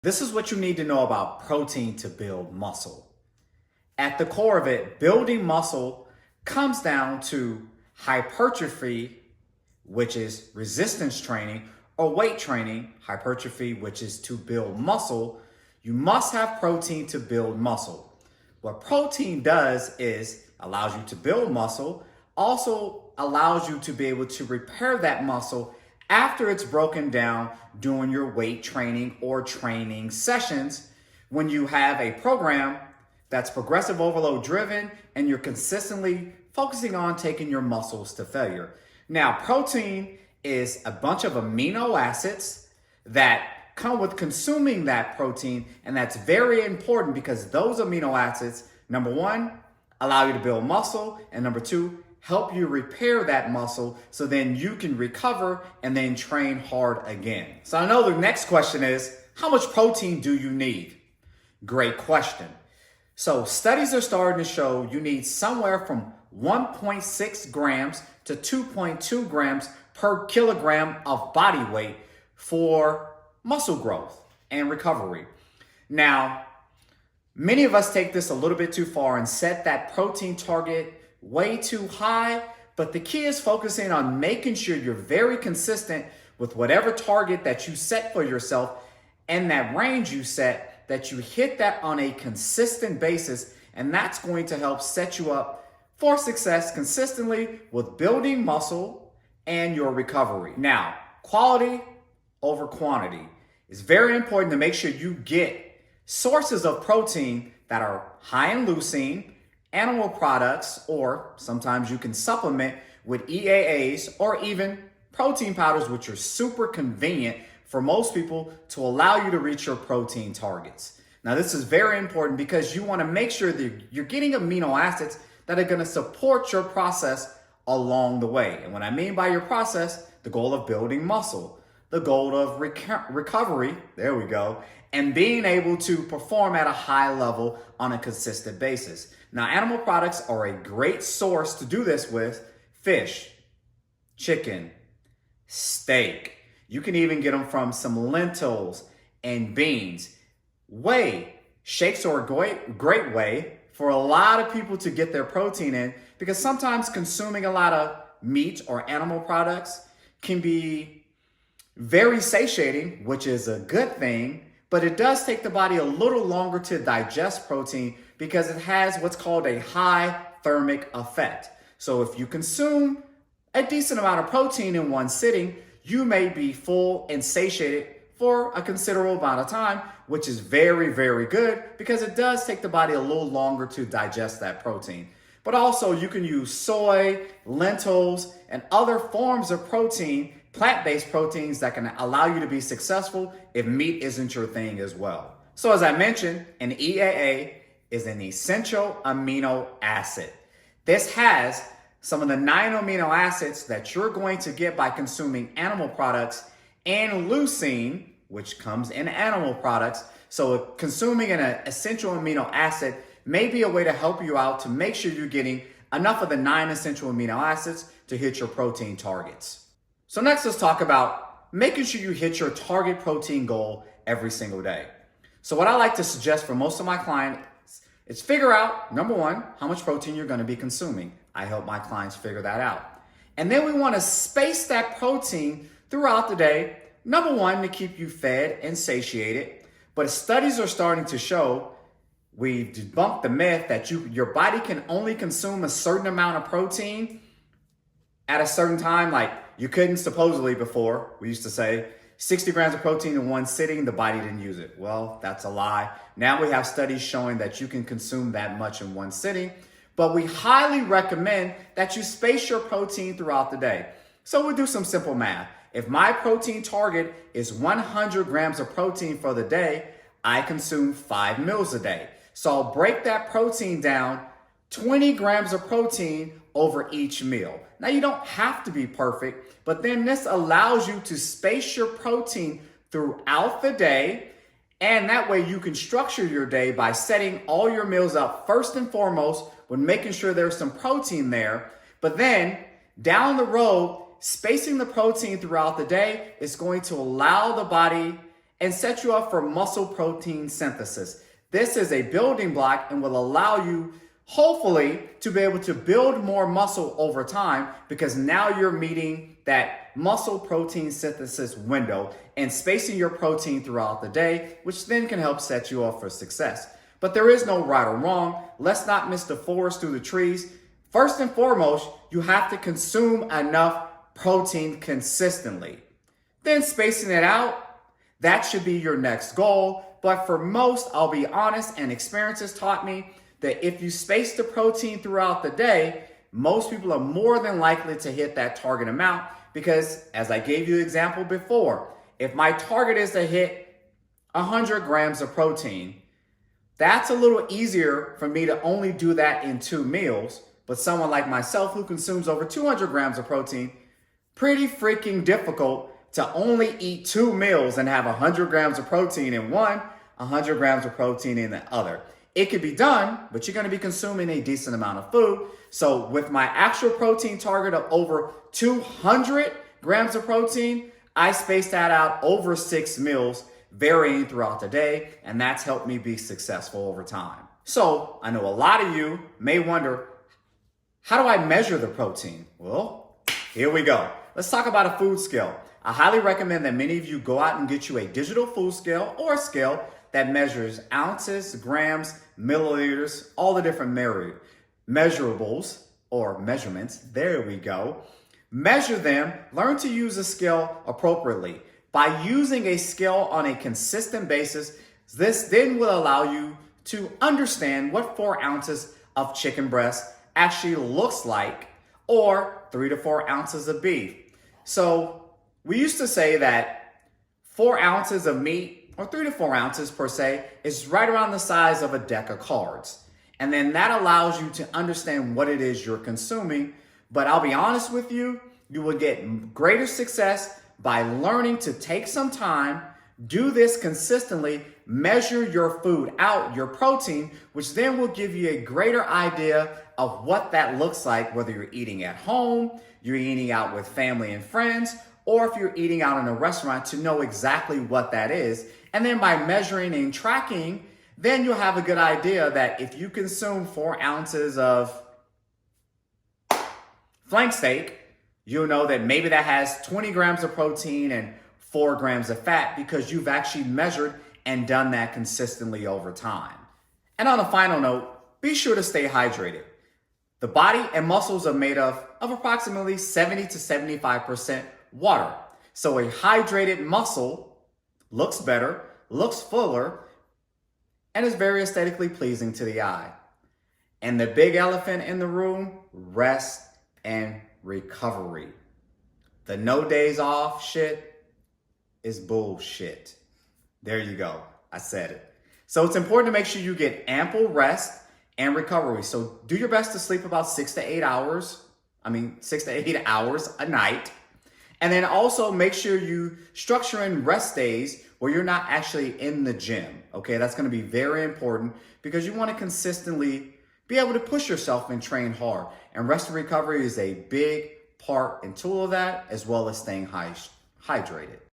This is what you need to know about protein to build muscle. At the core of it, building muscle comes down to hypertrophy, which is resistance training, or weight training, hypertrophy, which is to build muscle. You must have protein to build muscle. What protein does is allows you to build muscle, also allows you to be able to repair that muscle after it's broken down during your weight training or training sessions when you have a program that's progressive overload driven and you're consistently focusing on taking your muscles to failure. Now, protein is a bunch of amino acids that come with consuming that protein, and that's very important because those amino acids, number one, allow you to build muscle, and number two, help you repair that muscle so then you can recover and then train hard again. So I know the next question is, how much protein do you need? Great question. So studies are starting to show you need somewhere from 1.6 grams to 2.2 grams per kilogram of body weight for muscle growth and recovery. Now, many of us take this a little bit too far and set that protein target way too high, but the key is focusing on making sure you're very consistent with whatever target that you set for yourself and that range you set, that you hit that on a consistent basis, and that's going to help set you up for success consistently with building muscle and your recovery. Now, quality over quantity. It's very important to make sure you get sources of protein that are high in leucine, animal products, or sometimes you can supplement with EAAs or even protein powders, which are super convenient for most people to allow you to reach your protein targets. Now, this is very important because you want to make sure that you're getting amino acids that are going to support your process along the way. And what I mean by your process, the goal of building muscle, the goal of recovery, there we go, and being able to perform at a high level on a consistent basis. Now, animal products are a great source to do this with: fish, chicken, steak. You can even get them from some lentils and beans. Whey, shakes are a great way for a lot of people to get their protein in, because sometimes consuming a lot of meat or animal products can be very satiating, which is a good thing, but it does take the body a little longer to digest protein because it has what's called a high thermic effect. So if you consume a decent amount of protein in one sitting, you may be full and satiated for a considerable amount of time, which is very, very good because it does take the body a little longer to digest that protein. But also you can use soy, lentils, and other forms of protein, plant-based proteins that can allow you to be successful if meat isn't your thing as well. So as I mentioned, an EAA is an essential amino acid. This has some of the 9 amino acids that you're going to get by consuming animal products and leucine, which comes in animal products. So consuming an essential amino acid may be a way to help you out to make sure you're getting enough of the 9 essential amino acids to hit your protein targets. So next, let's talk about making sure you hit your target protein goal every single day. So what I like to suggest for most of my clients is figure out, number one, how much protein you're going to be consuming. I help my clients figure that out. And then we want to space that protein throughout the day, number one, to keep you fed and satiated. But studies are starting to show, we've debunked the myth that your body can only consume a certain amount of protein at a certain time. Like you couldn't supposedly before, we used to say 60 grams of protein in one sitting, the body didn't use it. Well, that's a lie. Now we have studies showing that you can consume that much in one sitting, but we highly recommend that you space your protein throughout the day. So we'll do some simple math. If my protein target is 100 grams of protein for the day, I consume 5 meals a day. So I'll break that protein down, 20 grams of protein over each meal. Now, you don't have to be perfect, but then this allows you to space your protein throughout the day. And that way you can structure your day by setting all your meals up first and foremost with making sure there's some protein there. But then down the road, spacing the protein throughout the day is going to allow the body and set you up for muscle protein synthesis. This is a building block and will allow you, hopefully, to be able to build more muscle over time because now you're meeting that muscle protein synthesis window and spacing your protein throughout the day, which then can help set you up for success. But there is no right or wrong. Let's not miss the forest through the trees. First and foremost, you have to consume enough protein consistently. Then spacing it out, that should be your next goal. But for most, I'll be honest, and experience has taught me that if you space the protein throughout the day, most people are more than likely to hit that target amount because, as I gave you the example before, if my target is to hit 100 grams of protein, that's a little easier for me to only do that in 2 meals. But someone like myself who consumes over 200 grams of protein, pretty freaking difficult to only eat 2 meals and have 100 grams of protein in one, 100 grams of protein in the other. It could be done, but you're going to be consuming a decent amount of food. So with my actual protein target of over 200 grams of protein, I space that out over 6 meals, varying throughout the day, and that's helped me be successful over time. So I know a lot of you may wonder, how do I measure the protein? Well, here we go. Let's talk about a food scale. I highly recommend that many of you go out and get you a digital food scale or a scale that measures ounces, grams, milliliters, all the different measurables or measurements. There we go. Measure them. Learn to use a scale appropriately. By using a scale on a consistent basis, this then will allow you to understand what 4 ounces of chicken breast actually looks like, or 3 to 4 ounces of beef. So we used to say that 4 ounces of meat, or 3 to 4 ounces per se, is right around the size of a deck of cards. And then that allows you to understand what it is you're consuming. But I'll be honest with you, you will get greater success by learning to take some time, do this consistently, measure your food out, your protein, which then will give you a greater idea of what that looks like, whether you're eating at home, you're eating out with family and friends, or if you're eating out in a restaurant, to know exactly what that is. And then by measuring and tracking, then you'll have a good idea that if you consume 4 ounces of flank steak, you'll know that maybe that has 20 grams of protein and 4 grams of fat because you've actually measured and done that consistently over time. And on a final note, be sure to stay hydrated. The body and muscles are made of approximately 70 to 75% water. So a hydrated muscle looks better, looks fuller, and is very aesthetically pleasing to the eye. And the big elephant in the room, rest and recovery. The no days off shit is bullshit. There you go. I said it. So it's important to make sure you get ample rest and recovery. So do your best to sleep about 6 to 8 hours. 6 to 8 hours a night. And then also make sure you structure in rest days where you're not actually in the gym. Okay, that's going to be very important because you want to consistently be able to push yourself and train hard. And rest and recovery is a big part and tool of that, as well as staying hydrated.